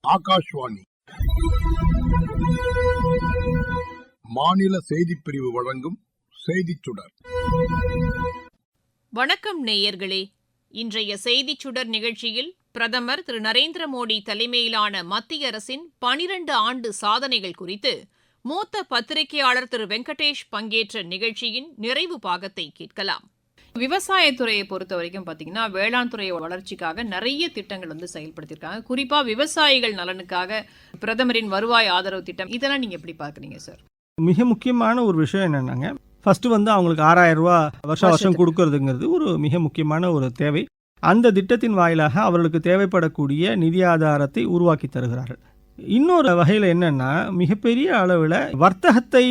ஆகாஷ்வாணி மாநில செய்திப் பிரிவு வழங்கும் செய்திச் சுடர். வணக்கம் நேயர்களே. இன்றைய செய்திச் சுடர் நிகழ்ச்சியில் பிரதமர் திரு நரேந்திர மோடி தலைமையிலான மத்திய அரசின் 12 ஆண்டு சாதனைகள் குறித்து மூத்த பத்திரிகையாளர் திரு வெங்கடேஷ் பங்கேற்ற நிகழ்ச்சியின் நிறைவு பாகத்தை கேட்கலாம். விவசாயத்துறையை பொறுத்த வரைக்கும் பார்த்தீங்கன்னா, வேளாண் துறை வளர்ச்சிக்காக நிறைய திட்டங்கள் செயல்படுத்தியிருக்காங்க. குறிப்பாக விவசாயிகள் நலனுக்காக பிரதமரின் வருவாய் ஆதரவு திட்டம், இதெல்லாம் நீங்கள் எப்படி பார்க்குறீங்க சார்? மிக முக்கியமான ஒரு விஷயம் என்னன்னாங்க, ஃபர்ஸ்ட் அவங்களுக்கு 6000 ரூபா வருஷம் கொடுக்கறதுங்கிறது ஒரு மிக முக்கியமான ஒரு தேவை. அந்த திட்டத்தின் வாயிலாக அவர்களுக்கு தேவைப்படக்கூடிய நிதி ஆதாரத்தை உருவாக்கி தருகிறார்கள். இன்னொரு வகையில் என்னன்னா, மிகப்பெரிய அளவில் வர்த்தகத்தை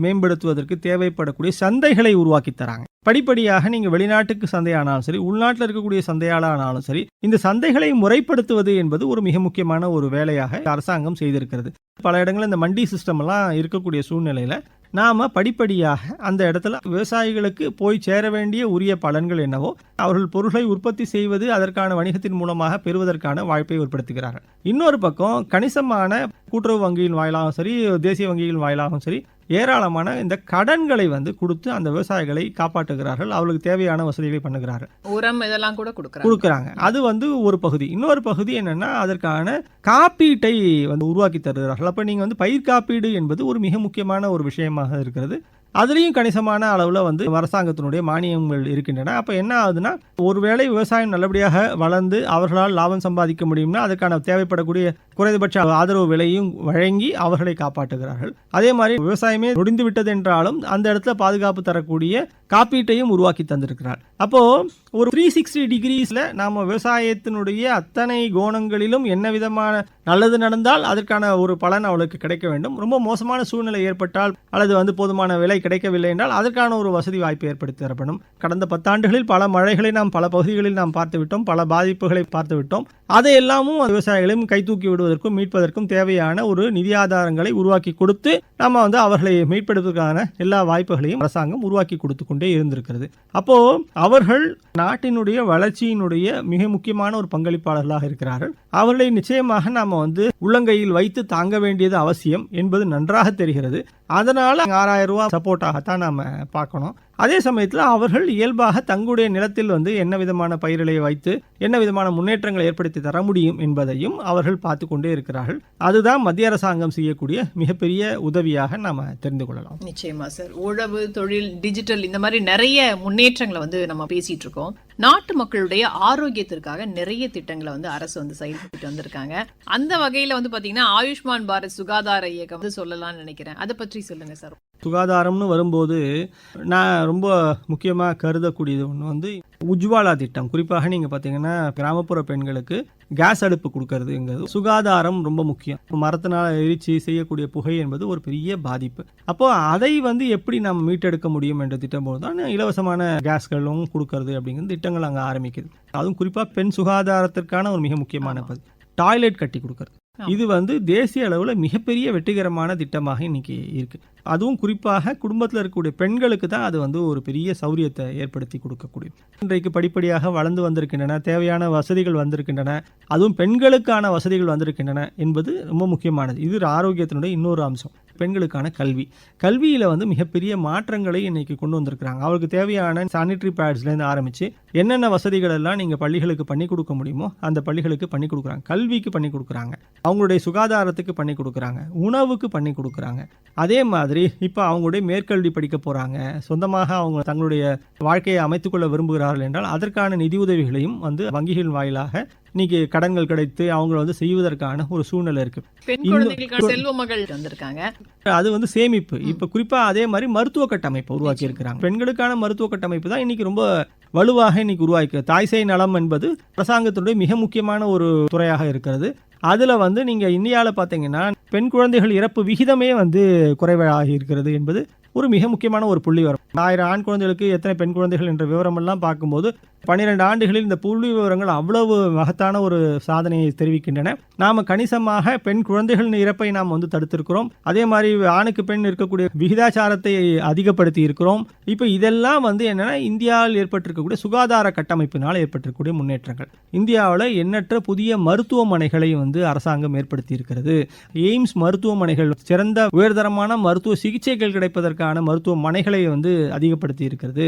மேம்படுத்துவதற்கு தேவைப்படக்கூடிய சந்தைகளை உருவாக்கி தராங்க. படிப்படியாக நீங்கள் வெளிநாட்டுக்கு சந்தையானாலும் சரி, உள்நாட்டில் இருக்கக்கூடிய சந்தையானாலும் சரி, இந்த சந்தைகளை முறைப்படுத்துவது என்பது ஒரு மிக முக்கியமான ஒரு வேலையாக அரசாங்கம் செய்திருக்கிறது. பல இடங்களில் இந்த மண்டி சிஸ்டம் எல்லாம் இருக்கக்கூடிய சூழ்நிலையில் நாம படிப்படியாக அந்த இடத்துல விவசாயிகளுக்கு போய் சேர வேண்டிய உரிய பலன்கள் என்னவோ அவர்கள் பொருளை உற்பத்தி செய்வது, அதற்கான வணிகத்தின் மூலமாக பெறுவதற்கான வாய்ப்பை ஏற்படுத்துகிறார்கள். இன்னொரு பக்கம் கணிசமான கூட்டுறவு வங்கியின் வாயிலாகவும் சரி, தேசிய வங்கியின் வாயிலாகவும் சரி, ஏராளமான இந்த கடன்களை கொடுத்து அந்த விவசாயிகளை காப்பாற்றுகிறார்கள். அவர்களுக்கு தேவையான வசதிகளை பண்ணுகிறார்கள். உரம் இதெல்லாம் கூட கொடுக்குறாங்க. அது ஒரு பகுதி. இன்னொரு பகுதி என்னன்னா, அதற்கான காப்பீட்டை உருவாக்கி தருகிறார்கள். அப்ப நீங்க பயிர் காப்பீடு என்பது ஒரு மிக முக்கியமான ஒரு விஷயமாக இருக்கிறது. அதுலேயும் கணிசமான அளவில் அரசாங்கத்தினுடைய மானியங்கள் இருக்கின்றன. அப்போ என்ன ஆகுதுன்னா, ஒருவேளை விவசாயம் நல்லபடியாக வளர்ந்து அவர்களால் லாபம் சம்பாதிக்க முடியும்னா அதுக்கான தேவைப்படக்கூடிய குறைந்தபட்ச ஆதரவு விலையும் வழங்கி அவர்களை காப்பாற்றுகிறார்கள். அதே மாதிரி விவசாயமே முடிந்து விட்டது என்றாலும் அந்த இடத்துல பாதுகாப்பு தரக்கூடிய காப்பீட்டையும் உருவாக்கி தந்திருக்கிறார். அப்போ ஒரு 360 டிகிரிஸ்ல நாம விவசாயத்தினுடைய அத்தனை கோணங்களிலும் என்ன விதமான நல்லது நடந்தால் அதற்கான ஒரு பலன் அவளுக்கு கிடைக்க வேண்டும். ரொம்ப மோசமான சூழ்நிலை ஏற்பட்டால் அல்லது போதுமான விலை கிடைக்கவில்லை என்றால் அதற்கான ஒரு வசதி வாய்ப்பு ஏற்படுத்தி தரப்படும். கடந்த 10 ஆண்டுகளில் பல மழைகளை நாம் பல பகுதிகளில் நாம் பார்த்து விட்டோம், பல பாதிப்புகளை பார்த்து விட்டோம். அதை எல்லாமும் விவசாயிகளையும் கைதூக்கி விடுவதற்கும் மீட்பதற்கும் தேவையான ஒரு நிதி ஆதாரங்களை உருவாக்கி கொடுத்து நம்ம அவர்களை மீட்பதற்கான எல்லா வாய்ப்புகளையும் அரசாங்கம் உருவாக்கி கொடுத்து கொண்டே இருந்திருக்கிறது. அப்போ அவர்கள் நாட்டினுடைய வளர்ச்சியினுடைய மிக முக்கியமான ஒரு பங்களிப்பாளர்களாக இருக்கிறார்கள். அவர்களை நிச்சயமாக நாம உள்ளங்கையில் வைத்து தாங்க வேண்டியது அவசியம் என்பது நன்றாக தெரிகிறது. அதனால 6000 ரூபா சப்போர்ட்டாகத்தான் நாம பார்க்கணும். அதே சமயத்தில் அவர்கள் இயல்பாக தங்களுடைய நிலத்தில் என்ன விதமான பயிர்களை வைத்து என்ன விதமான முன்னேற்றங்களை ஏற்படுத்தி தர முடியும் என்பதையும் அவர்கள் பார்த்து கொண்டே இருக்கிறார்கள். அதுதான் மத்திய அரசாங்கம் செய்யக்கூடிய மிகப்பெரிய உதவியாக நாம தெரிந்து கொள்ளலாம். நிச்சயமா சார். உழவு, தொழில், டிஜிட்டல், இந்த மாதிரி நிறைய முன்னேற்றங்களை நம்ம பேசிட்டு இருக்கோம். நாட்டு மக்களுடைய ஆரோக்கியத்திற்காக நிறைய திட்டங்களை அரசு செயல்பட்டு வந்திருக்காங்க. அந்த வகையில பாத்தீங்கன்னா, ஆயுஷ்மான் பாரத் சுகாதார இயக்கம் சொல்லலாம்னு நினைக்கிறேன். அதை பற்றி சொல்லுங்க சார். சுகாதாரம்னு வரும்போது நான் ரொம்ப முக்கியமாக கருதக்கூடியது ஒன்று உஜ்வாலா திட்டம். குறிப்பாக நீங்கள் பார்த்தீங்கன்னா, கிராமப்புற பெண்களுக்கு கேஸ் அடுப்பு கொடுக்கறதுங்கிறது சுகாதாரம் ரொம்ப முக்கியம். மரத்தினால் எரிச்சு செய்யக்கூடிய புகை என்பது ஒரு பெரிய பாதிப்பு. அப்போ அதை எப்படி நம்ம மீட்டெடுக்க முடியும் என்ற திட்டம் போது தான் இலவசமான கேஸ்களும் கொடுக்கறது அப்படிங்கிற திட்டங்கள் அங்கே ஆரம்பிக்குது. அதுவும் குறிப்பாக பெண் சுகாதாரத்திற்கான ஒரு மிக முக்கியமான பகுதி டாய்லெட் கட்டி கொடுக்கறது. இது தேசிய அளவில் மிகப்பெரிய வெற்றிகரமான திட்டமாக இன்னைக்கு இருக்கு. அதுவும் குறிப்பாக குடும்பத்தில் இருக்கக்கூடிய பெண்களுக்கு தான் அது ஒரு பெரிய சௌரியத்தை ஏற்படுத்தி கொடுக்கக்கூடிய. இன்றைக்கு படிப்படியாக வளர்ந்து வந்திருக்கின்றன, தேவையான வசதிகள் வந்திருக்கின்றன, அதுவும் பெண்களுக்கான வசதிகள் வந்திருக்கின்றன என்பது ரொம்ப முக்கியமானது. இது ஆரோக்கியத்தினுடைய இன்னொரு அம்சம். பெண்களுக்கான கல்வியில் மிகப்பெரிய மாற்றங்களை இன்னைக்கு கொண்டு வந்திருக்கிறாங்க. அவருக்கு தேவையான சானிட்டரி பேட்ஸ்லேருந்து ஆரம்பித்து என்னென்ன வசதிகள் எல்லாம் நீங்கள் பள்ளிகளுக்கு பண்ணி கொடுக்க முடியுமோ அந்த பள்ளிகளுக்கு பண்ணி கொடுக்குறாங்க. கல்விக்கு பண்ணி கொடுக்குறாங்க, அவங்களுடைய சுகாதாரத்துக்கு பண்ணி கொடுக்குறாங்க, உணவுக்கு பண்ணி கொடுக்குறாங்க. அதே மாதிரி இப்போ அவங்களுடைய மேற்கல்வி படிக்க போகிறாங்க, சொந்தமாக அவங்க தங்களுடைய வாழ்க்கையை அமைத்துக்கொள்ள விரும்புகிறார்கள் என்றால் அதற்கான நிதி உதவிகளையும் வங்கிகள் வாயிலாக இன்னைக்கு கடன்கள் கிடைத்து அவங்க செய்வதற்கான ஒரு சூழ்நிலை இருக்கு. அது சேமிப்பு. இப்ப குறிப்பா அதே மாதிரி மருத்துவ கட்டமைப்பு உருவாக்கி இருக்கிறாங்க. பெண்களுக்கான மருத்துவ கட்டமைப்பு தான் இன்னைக்கு ரொம்ப வலுவாக இன்னைக்கு உருவாக்கி. தாய்சேய் நலம் என்பது அரசாங்கத்தினுடைய மிக முக்கியமான ஒரு துறையாக இருக்கிறது. அதுல நீங்க இந்தியாவில் பார்த்தீங்கன்னா, பெண் குழந்தைகள் இறப்பு விகிதமே குறைவாகி இருக்கிறது என்பது ஒரு மிக முக்கியமான ஒரு புள்ளி வரும். 1000 ஆண் குழந்தைகளுக்கு எத்தனை பெண் குழந்தைகள் என்ற விவரம் எல்லாம் பார்க்கும்போது 12 ஆண்டுகளில் இந்த புள்ளி விவரங்கள் அவ்வளவு மகத்தான ஒரு சாதனையை தெரிவிக்கின்றன. நாம கணிசமாக பெண் குழந்தைகளின் இறப்பை நாம் வந்து தடுத்திருக்கிறோம். அதே மாதிரி ஆணுக்கு பெண் இருக்கக்கூடிய விகிதாச்சாரத்தை அதிகப்படுத்தி இருக்கிறோம். இப்போ இதெல்லாம் வந்து என்னன்னா இந்தியாவில் ஏற்பட்டிருக்கக்கூடிய சுகாதார கட்டமைப்பினால் ஏற்பட்டிருக்கக்கூடிய முன்னேற்றங்கள். இந்தியாவில் எண்ணற்ற புதிய மருத்துவமனைகளை வந்து அரசாங்கம் ஏற்படுத்தி இருக்கிறது. எய்ம்ஸ் மருத்துவமனைகள் சிறந்த உயர்தரமான மருத்துவ சிகிச்சைகள் கிடைப்பதற்கான மருத்துவமனைகளை வந்து அதிகப்படுத்தி இருக்கிறது.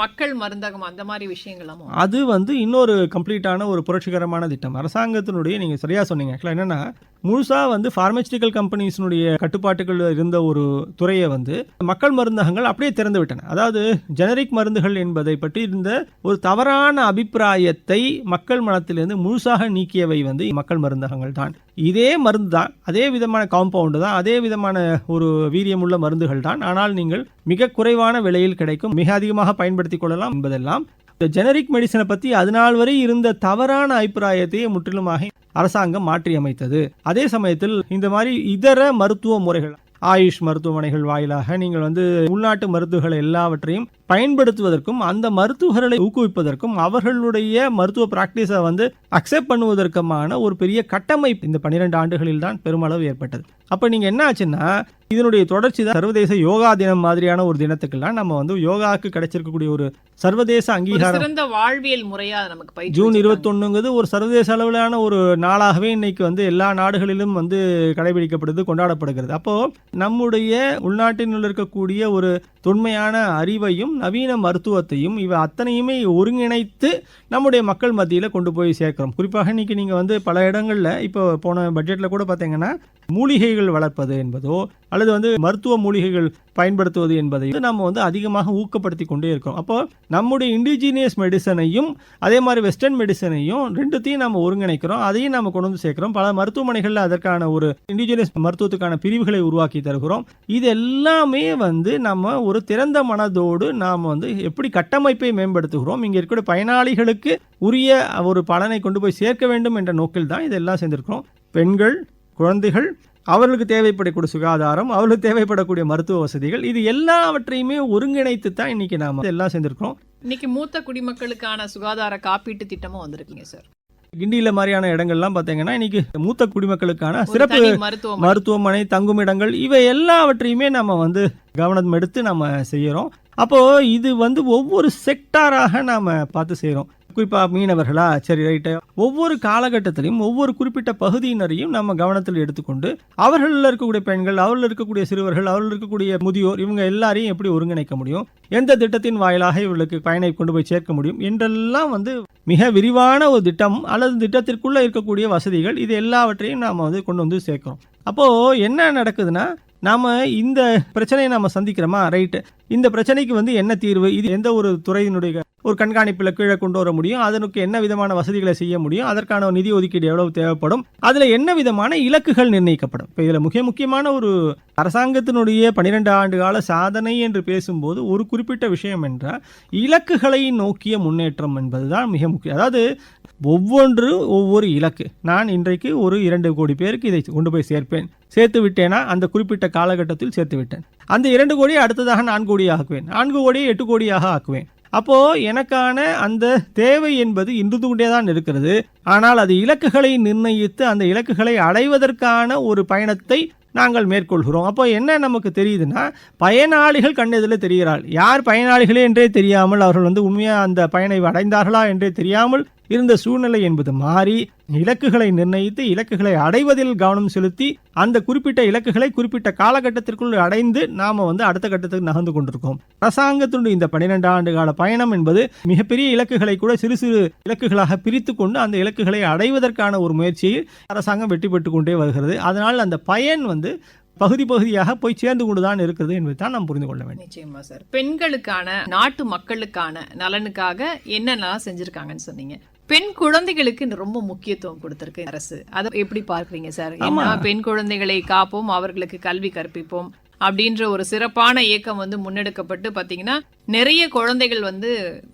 மக்கள் மருந்தகம் அந்த மாதிரி விஷயங்கள் அது வந்து இன்னொரு கம்ப்ளீட்டான ஒரு புரட்சிகரமான திட்டம். அரசாங்கத்தினுடைய நீங்க சரியா சொன்னீங்க. என்னன்னா முழுசா வந்து பார்மசிட்டிக்கல் கம்பெனிஸினுடைய கட்டுப்பாட்டுகள் இருந்த ஒரு துறையை வந்து மக்கள் மருந்தகங்கள் அப்படியே திறந்து விட்டன. அதாவது ஜெனரிக் மருந்துகள் என்பதை பற்றி இருந்த ஒரு தவறான அபிப்பிராயத்தை மக்கள் மனத்திலிருந்து முழுசாக நீக்கியவை வந்து மக்கள் மருந்தகங்கள் தான். இதே மருந்து தான், அதே விதமான காம்பவுண்டு தான், அதே விதமான ஒரு வீரியமுள்ள மருந்துகள் தான். ஆனால் நீங்கள் மிக குறைவான விலையில் கிடைக்கும், மிக அதிகமாக பயன்படுத்திக் கொள்ளலாம் என்பதெல்லாம் இந்த ஜெனரிக் மெடிசனை பற்றி அதனால் வரை இருந்த தவறான அபிப்பிராயத்தையே முற்றிலுமாக அரசாங்கம் மாற்றி அமைத்தது. அதே சமயத்தில் இந்த மாதிரி இதர மருத்துவ முறைகள், ஆயுஷ் மருத்துவமனைகள் வாயிலாக நீங்கள் வந்து உள்நாட்டு மருத்துவர்கள் எல்லாவற்றையும் பயன்படுத்துவதற்கும் அந்த மருத்துவர்களை ஊக்குவிப்பதற்கும் அவர்களுடைய மருத்துவ பிராக்டிஸை வந்து அக்செப்ட் பண்ணுவதற்குமான ஒரு பெரிய கட்டமைப்பு இந்த 12 ஆண்டுகளில் தான் பெருமளவு ஏற்பட்டது. அப்போ நீங்கள் என்ன ஆச்சுன்னா இதனுடைய தொடர்ச்சி தான் சர்வதேச யோகா தினம் மாதிரியான ஒரு தினத்துக்கெல்லாம் நம்ம வந்து யோகாவுக்கு கிடைச்சிருக்கக்கூடிய ஒரு சர்வதேச அங்கீகாரம், சிறந்த வாழ்வியல் முறையா நமக்கு ஜூன் 21ங்கிறது ஒரு சர்வதேச அளவிலான ஒரு நாளாகவே இன்னைக்கு வந்து எல்லா நாடுகளிலும் வந்து கடைபிடிக்கப்படுது, கொண்டாடப்படுகிறது. அப்போ நம்முடைய உள்நாட்டினுள் இருக்கக்கூடிய ஒரு தொன்மையான அறிவையும் நவீன மருத்துவத்தையும் இவை அத்தனையுமே ஒருங்கிணைத்து நம்முடைய மக்கள் மத்தியில் கொண்டு போய் சேர்க்கிறோம். குறிப்பாக இன்னைக்கு நீங்கள் வந்து பல இடங்களில் இப்போ போன பட்ஜெட்டில் கூட பார்த்தீங்கன்னா மூலிகைகள் வளர்ப்பது என்பதோ அல்லது வந்து மருத்துவ மூலிகைகள் பயன்படுத்துவது என்பதை நம்ம வந்து அதிகமாக ஊக்கப்படுத்தி கொண்டே இருக்கோம். அப்போ நம்முடைய இண்டிஜினியஸ் மெடிசனையும் அதே மாதிரி வெஸ்டர்ன் மெடிசனையும் ரெண்டுத்தையும் நம்ம ஒருங்கிணைக்கிறோம், அதையும் நம்ம கொண்டு வந்து சேர்க்கிறோம். பல மருத்துவமனைகளில் அதற்கான ஒரு இண்டிஜினியஸ் மருத்துவத்துக்கான பிரிவுகளை உருவாக்கி தருகிறோம். இது எல்லாமே வந்து நம்ம ஒரு திறந்த மனதோடு நாம் வந்து எப்படி கட்டமைப்பை மேம்படுத்துகிறோம், இங்கே இருக்கிற பயனாளிகளுக்கு உரிய ஒரு பலனை கொண்டு போய் சேர்க்க வேண்டும் என்ற நோக்கில் தான் இதெல்லாம் சேர்ந்திருக்கிறோம். பெண்கள், குழந்தைகள், அவர்களுக்கு தேவைப்படக்கூடிய சுகாதாரம், அவர்களுக்கு தேவைப்படக்கூடிய மருத்துவ வசதிகள், இது எல்லாவற்றையுமே ஒருங்கிணைத்து தான் இன்னைக்கு நாம எல்லாம் சேர்ந்திருக்கிறோம். இன்னைக்கு மூத்த குடிமக்களுக்கான சுகாதார காப்பீட்டு திட்டமும் வந்திருக்கீங்க சார். கிண்டியில மாதிரியான இடங்கள்லாம் பார்த்தீங்கன்னா இன்னைக்கு மூத்த குடிமக்களுக்கான சிறப்பு மருத்துவமனை, தங்குமிடங்கள், இவை எல்லாவற்றையுமே நம்ம வந்து கவனம் எடுத்து நம்ம செய்யறோம். அப்போ இது வந்து ஒவ்வொரு செக்டாராக நாம பார்த்து செய்யறோம். குறிப்பாக மீனவர்களா, சரி ரைட்டு, ஒவ்வொரு காலகட்டத்திலையும் ஒவ்வொரு குறிப்பிட்ட பகுதியினரையும் நம்ம கவனத்தில் எடுத்துக்கொண்டு அவர்களில் இருக்கக்கூடிய பெண்கள், அவர்கள் இருக்கக்கூடிய சிறுவர்கள், அவர்கள் இருக்கக்கூடிய முதியோர், இவங்க எல்லாரையும் எப்படி ஒருங்கிணைக்க முடியும், எந்த திட்டத்தின் வாயிலாக இவர்களுக்கு பயனை கொண்டு போய் சேர்க்க முடியும் என்றெல்லாம் வந்து மிக விரிவான ஒரு திட்டம் அல்லது திட்டத்திற்குள்ள இருக்கக்கூடிய வசதிகள், இது எல்லாவற்றையும் நாம் வந்து கொண்டு வந்து சேர்க்கிறோம். அப்போ என்ன நடக்குதுன்னா, நாம இந்த பிரச்சனையை நாம சந்திக்கிறோமா, ரைட்டு, இந்த பிரச்சனைக்கு வந்து என்ன தீர்வு, இது எந்த ஒரு துறையினுடைய ஒரு கண்காணிப்பில் கீழே கொண்டு வர முடியும், அதற்கு என்ன விதமான வசதிகளை செய்ய முடியும், அதற்கான நிதி ஒதுக்கீடு எவ்வளவு தேவைப்படும், அதுல என்ன விதமான இலக்குகள் நிர்ணயிக்கப்படும். இப்போ இதுல முக்கியமான ஒரு அரசாங்கத்தினுடைய 12 ஆண்டு கால சாதனை என்று பேசும்போது ஒரு குறிப்பிட்ட விஷயம் என்றால் இலக்குகளை நோக்கிய முன்னேற்றம் என்பதுதான் மிக முக்கியம். அதாவது ஒவ்வொரு இலக்கு, நான் இன்றைக்கு ஒரு 2 கோடி பேருக்கு இதை கொண்டு போய் சேர்த்து விட்டேனா, அந்த குறிப்பிட்ட காலகட்டத்தில் சேர்த்து விட்டேன், அந்த 2 கோடியை அடுத்ததாக 4 கோடியாக ஆக்குவேன், 4 கோடியை 8 கோடியாக ஆக்குவேன். அப்போ எனக்கான அந்த தேவை என்பது இன்று கொண்டே தான் இருக்கிறது. ஆனால் அது இலக்குகளை நிர்ணயித்து அந்த இலக்குகளை அடைவதற்கான ஒரு பயணத்தை நாங்கள் மேற்கொள்கிறோம். அப்போ என்ன நமக்கு தெரியுதுன்னா, பயனாளிகள் கண்ணெதில் தெரிகிறாள். யார் பயனாளிகளே என்றே தெரியாமல், அவர்கள் வந்து உண்மையாக அந்த பயனை அடைந்தார்களா என்றே தெரியாமல் இருந்த சூழ்நிலை என்பது மாறி இலக்குகளை நிர்ணயித்து இலக்குகளை அடைவதில் கவனம் செலுத்தி அந்த குறிப்பிட்ட இலக்குகளை குறிப்பிட்ட காலகட்டத்திற்குள் அடைந்து நாம வந்து அடுத்த கட்டத்துக்கு நகர்ந்து கொண்டிருக்கோம். அரசாங்கத்தினுடைய இந்த 12 ஆண்டு கால பயணம் என்பது மிகப்பெரிய இலக்குகளை கூட சிறு சிறு இலக்குகளாக பிரித்து கொண்டு அந்த இலக்குகளை அடைவதற்கான ஒரு முயற்சியில் அரசாங்கம் வெற்றி பெற்று கொண்டே வருகிறது. அதனால் அந்த பயன் வந்து பகுதியாக போய் சேர்ந்து கொண்டுதான் இருக்கிறது என்பதை தான் நாம் புரிந்து கொள்ள வேண்டும். நிச்சயமா சார். பெண்களுக்கான, நாட்டு மக்களுக்கான நலனுக்காக என்னெல்லாம் செஞ்சிருக்காங்கன்னு சொன்னீங்க. பெண் குழந்தைகளுக்கு ரொம்ப முக்கியத்துவம் கொடுத்திருக்கு அரசு. அதை எப்படி பார்க்குறீங்க சார்? பெண் குழந்தைகளை காப்போம், அவர்களுக்கு கல்வி கற்பிப்போம் அப்படின்ற ஒரு சிறப்பான இயக்கம் வந்து முன்னெடுக்கப்பட்டு பார்த்தீங்கன்னா நிறைய குழந்தைகள் வந்து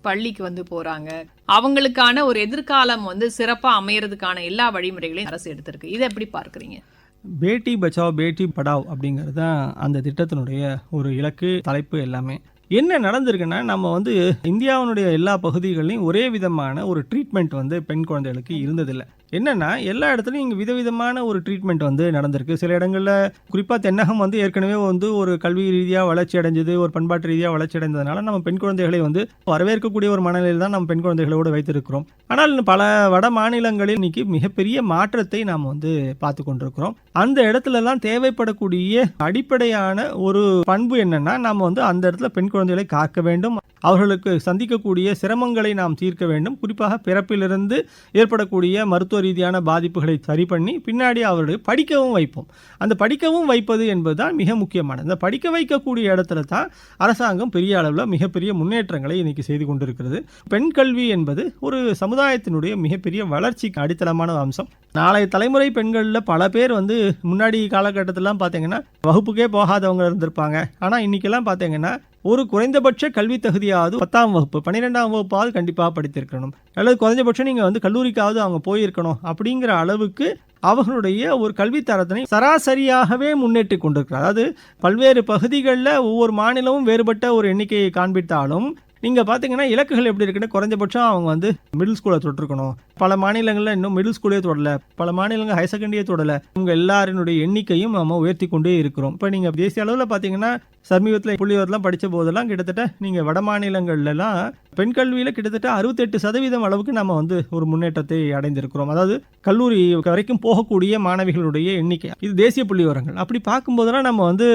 பள்ளிக்கு வந்து போறாங்க. அவங்களுக்கான ஒரு எதிர்காலம் வந்து சிறப்பா அமையறதுக்கான எல்லா வழிமுறைகளையும் அரசு எடுத்திருக்கு. இதை எப்படி பார்க்குறீங்க? பேட்டி பச்சாவ் பேட்டி படாவ் அப்படிங்கிறது தான் அந்த திட்டத்தினுடைய ஒரு இலக்கு, தலைப்பு எல்லாமே. என்ன நடந்திருக்குன்னா, நம்ம வந்து இந்தியாவினுடைய எல்லா பகுதிகள்லையும் ஒரே விதமான ஒரு ட்ரீட்மெண்ட் வந்து பெண் குழந்தைகளுக்கு இருந்ததில்லை. என்னன்னா, எல்லா இடத்துலையும் இங்கே விதவிதமான ஒரு ட்ரீட்மெண்ட் வந்து நடந்திருக்கு. சில இடங்களில் குறிப்பாக தென்னகம் வந்து ஏற்கனவே வந்து ஒரு கல்வி ரீதியாக வளர்ச்சி அடைஞ்சது, ஒரு பண்பாட்டு ரீதியாக வளர்ச்சி அடைந்ததுனால நம்ம பெண் குழந்தைகளை வந்து வரவேற்கக்கூடிய ஒரு மனநிலையில் தான் நம்ம பெண் குழந்தைகளோடு வைத்திருக்கிறோம். ஆனால் பல வட மாநிலங்களில் இன்னைக்கு மிகப்பெரிய மாற்றத்தை நாம் வந்து பார்த்து கொண்டிருக்கிறோம். அந்த இடத்துலலாம் தேவைப்படக்கூடிய அடிப்படையான ஒரு பண்பு என்னன்னா, நாம் வந்து அந்த இடத்துல பெண் குழந்தைகளை காக்க வேண்டும், அவர்களுக்கு சந்திக்கக்கூடிய சிரமங்களை நாம் தீர்க்க வேண்டும். குறிப்பாக பிறப்பிலிருந்து ஏற்படக்கூடிய மருத்துவ ரீதியான பாதிப்புகளை சரி பண்ணி பின்னாடி அவர்களை படிக்கவும் வைப்போம். அந்த படிக்கவும் வைப்பது என்பதுதான் மிக முக்கியமானது. இந்த படிக்க வைக்கக்கூடிய இடத்துல தான் அரசாங்கம் பெரிய அளவில் மிகப்பெரிய முன்னேற்றங்களை இன்னைக்கு செய்து கொண்டிருக்கிறது. பெண் கல்வி என்பது ஒரு சமுதாயத்தினுடைய மிகப்பெரிய வளர்ச்சிக்கு அடித்தளமான அம்சம். நாளைய தலைமுறை பெண்களில் பல பேர் வந்து முன்னாடி காலகட்டத்திலாம் பார்த்தீங்கன்னா வகுப்புக்கே போகாதவங்க இருந்திருப்பாங்க. ஆனால் இன்னைக்கெல்லாம் பார்த்தீங்கன்னா ஒரு குறைந்தபட்ச கல்வி தகுதியாவது 10ஆம் வகுப்பு 12ஆம் வகுப்பாவது கண்டிப்பாக படித்திருக்கணும், அல்லது குறைஞ்சபட்சம் நீங்கள் வந்து கல்லூரிக்காவது அவங்க போயிருக்கணும் அப்படிங்கிற அளவுக்கு அவர்களுடைய ஒரு கல்வி தரத்தினை சராசரியாகவே முன்னேற்றி கொண்டிருக்கிறார். அதாவது பல்வேறு பகுதிகளில் ஒவ்வொரு மாநிலமும் வேறுபட்ட ஒரு எண்ணிக்கையை காண்பித்தாலும் நீங்கள் பார்த்தீங்கன்னா இலக்குகள் எப்படி இருக்குன்னு குறைஞ்சபட்சம் அவங்க வந்து மிடில் ஸ்கூலை தொட்டிருக்கணும். பல மாநிலங்களில் இன்னும் மிடில் ஸ்கூலே தொடலை, பல மாநிலங்கள் ஹையர் செகண்டரியே தொடலை. இவங்க எல்லாரினுடைய எண்ணிக்கையும் நம்ம உயர்த்தி கொண்டே இருக்கிறோம். இப்போ நீங்கள் தேசிய அளவில் பார்த்தீங்கன்னா சமீபத்தில் புள்ளிவரெலாம் படித்த போதெல்லாம் கிட்டத்தட்ட நீங்கள் வட மாநிலங்கள்லாம் பெண் கல்வியில் கிட்டத்தட்ட 68% அளவுக்கு நம்ம வந்து ஒரு முன்னேற்றத்தை அடைந்திருக்கிறோம். அதாவது கல்லூரி வரைக்கும் போகக்கூடிய மாணவிகளுடைய எண்ணிக்கை, இது தேசிய புள்ளிவரங்கள். அப்படி பார்க்கும்போதெல்லாம் நம்ம வந்து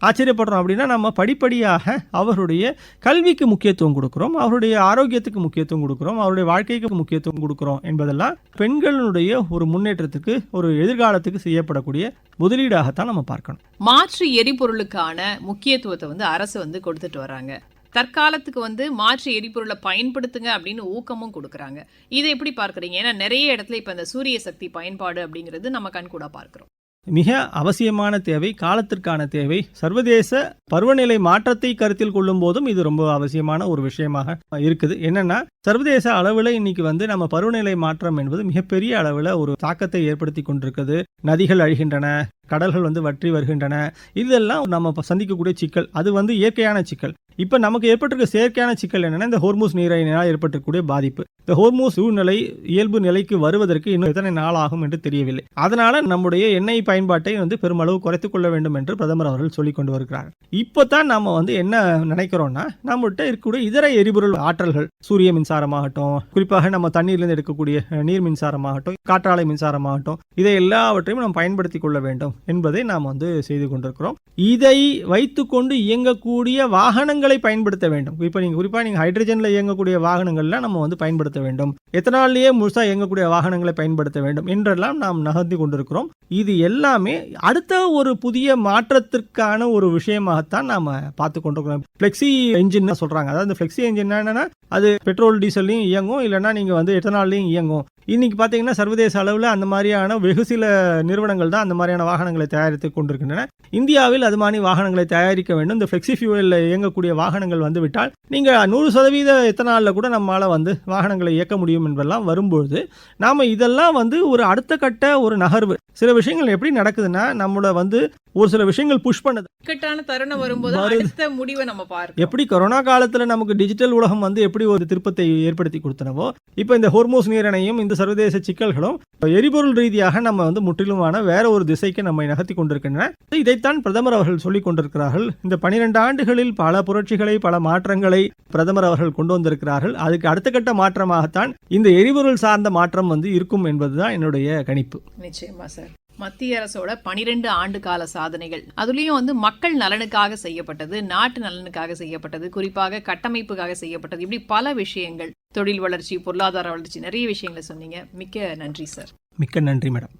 ஆச்சரியப்படுறோம். அப்படின்னா நம்ம படிப்படியாக அவருடைய கல்விக்கு முக்கியத்துவம் கொடுக்குறோம், அவருடைய ஆரோக்கியத்துக்கு முக்கியத்துவம் கொடுக்குறோம், அவருடைய வாழ்க்கைக்கு முக்கியத்துவம் கொடுக்குறோம் என்பதெல்லாம் பெண்களுடைய ஒரு முன்னேற்றத்துக்கு, ஒரு எதிர்காலத்துக்கு செய்யப்படக்கூடிய முதலீடாகத்தான் நம்ம பார்க்கணும். மாற்று எரிபொருளுக்கான முக்கியத்துவத்தை வந்து அரசு வந்து கொடுத்துட்டு வராங்க. தற்காலத்துக்கு வந்து மாற்று எரிபொருளை பயன்படுத்துங்க அப்படின்னு ஊக்கமும் கொடுக்குறாங்க. இதை எப்படி பார்க்குறீங்க? ஏன்னா நிறைய இடத்துல இப்போ இந்த சூரிய சக்தி பயன்பாடு அப்படிங்கிறது நம்ம கண்கூடா பார்க்குறோம். மிக அவசியமான தேவை, காலத்திற்கான தேவை. சர்வதேச பருவநிலை மாற்றத்தை கருத்தில் கொள்ளும் போதும் இது ரொம்ப அவசியமான ஒரு விஷயமாக இருக்குது. என்னன்னா, சர்வதேச அளவில் இன்னைக்கு வந்து நம்ம பருவநிலை மாற்றம் என்பது மிகப்பெரிய அளவில் ஒரு தாக்கத்தை ஏற்படுத்தி கொண்டிருக்குது. நதிகள் அழிகின்றன, கடல்கள் வந்து வற்றி வருகின்றன. இதெல்லாம் நம்ம சந்திக்கக்கூடிய சிக்கல். அது வந்து இயற்கையான சிக்கல். இப்போ நமக்கு ஏற்பட்டிருக்க செயற்கையான சிக்கல் என்னன்னா, இந்த ஹோர்மூஸ் நீரினால் ஏற்பட்டிருக்கக்கூடிய பாதிப்பு. இந்த ஹோர்மூஸ் சூழ்நிலை இயல்பு நிலைக்கு வருவதற்கு இன்னும் எத்தனை நாள் ஆகும் என்று தெரியவில்லை. அதனால நம்முடைய எண்ணெய் பயன்பாட்டை வந்து பெருமளவு குறைத்துக் கொள்ள வேண்டும் என்று பிரதமர் அவர்கள் சொல்லிக் கொண்டு வருகிறார். இப்போ தான் நம்ம வந்து என்ன நினைக்கிறோம்னா, நம்மகிட்ட இருக்கக்கூடிய இதர எரிபொருள் ஆற்றல்கள், சூரிய மின்சாரமாகட்டும், குறிப்பாக நம்ம தண்ணீர்லேருந்து எடுக்கக்கூடிய நீர் மின்சாரமாகட்டும், காற்றாலை மின்சாரமாகட்டும், இதை எல்லாவற்றையும் நாம் பயன்படுத்திக் கொள்ள வேண்டும் என்பதை நாம் வந்து செய்து கொண்டிருக்கிறோம். இதை வைத்துக்கொண்டு இயங்கக்கூடிய வாகனங்களை பயன்படுத்த வேண்டும். இப்போ குறிப்பாக நீங்கள் ஹைட்ரஜனில் இயங்கக்கூடிய வாகனங்கள்லாம் நம்ம வந்து பயன்படுத்த வேண்டும், எத்தனாலேயே முழுசாக இயங்கக்கூடிய வாகனங்களை பயன்படுத்த வேண்டும் என்றெல்லாம் நாம் நகர்ந்து கொண்டிருக்கிறோம். இது எல்லாமே அடுத்த ஒரு புதிய மாற்றத்திற்கான ஒரு விஷயமாகத்தான் நாம் பார்த்து கொண்டிருக்கிறோம். ஃப்ளெக்ஸி என்ஜின் சொல்கிறாங்க. அதாவது ஃப்ளெக்ஸி என்ஜின் என்னன்னா, அது பெட்ரோல் டீசல்லையும் இயங்கும், இல்லைன்னா நீங்கள் வந்து எத்தனாலையும் இயங்கும். இன்னைக்கு பார்த்தீங்கன்னா சர்வதேச அளவில் அந்த மாதிரியான வெகு சில நிறுவனங்கள் தான் அந்த மாதிரியான வாகனங்களை தயாரித்து கொண்டிருக்கின்றன. இந்தியாவில் அது மாதிரி வாகனங்களை தயாரிக்க வேண்டும். இந்த ஃப்ளெக்ஸி ஃபியூவலில் இயங்கக்கூடிய வாகனங்கள் வந்துவிட்டால் நீங்கள் 100% எத்தனாலில் கூட நம்மளால் வந்து வாகனங்களை இயக்க முடியும் என்பதெல்லாம் வரும்பொழுது நாம் இதெல்லாம் வந்து ஒரு அடுத்த கட்ட ஒரு நகர்வு. சில விஷயங்கள் எப்படி நடக்குதுன்னா, நம்மளை வந்து ஒரு சில விஷயங்கள் புஷ் பண்ணுது. இக்கட்டான தருணம் வரும்போது அடுத்த முடிவை நம்ம பார்க்கிறோம். எப்படி கொரோனா காலத்தில் நமக்கு டிஜிட்டல் உலகம் வந்து எப்படி ஒரு திருப்பத்தை ஏற்படுத்தி கொடுத்தனவோ, இப்போ இந்த ஹோர்மோஸ் நீரிணையும் இந்த சர்வதேச சிக்கல்களும் எரிபொருள் ரீதியாக நம்ம வந்து முற்றிலுமான வேற ஒரு திசைக்கு நம்மை நகர்த்தி கொண்டிருக்கின்றன. இதைத்தான் பிரதமர் அவர்கள் சொல்லிக் கொண்டிருக்கிறார்கள். இந்த 12 ஆண்டுகளில் பல புரட்சிகளை, பல மாற்றங்களை பிரதமர் அவர்கள் கொண்டு வந்திருக்கிறார்கள். அதுக்கு அடுத்த கட்ட மாற்றமாகத்தான் இந்த எரிபொருள் சார்ந்த மாற்றம் வந்து இருக்கும் என்பதுதான் என்னுடைய கணிப்பு. நிச்சயமா சார். மத்திய அரசோட 12 ஆண்டு கால சாதனைகள், அதுலயும் வந்து மக்கள் நலனுக்காக செய்யப்பட்டது, நாட்டு நலனுக்காக செய்யப்பட்டது, குறிப்பாக கட்டமைப்புக்காக செய்யப்பட்டது, இப்படி பல விஷயங்கள், தொழில் வளர்ச்சி, பொருளாதார வளர்ச்சி, நிறைய விஷயங்களை சொன்னீங்க. மிக்க நன்றி சார். மிக்க நன்றி மேடம்.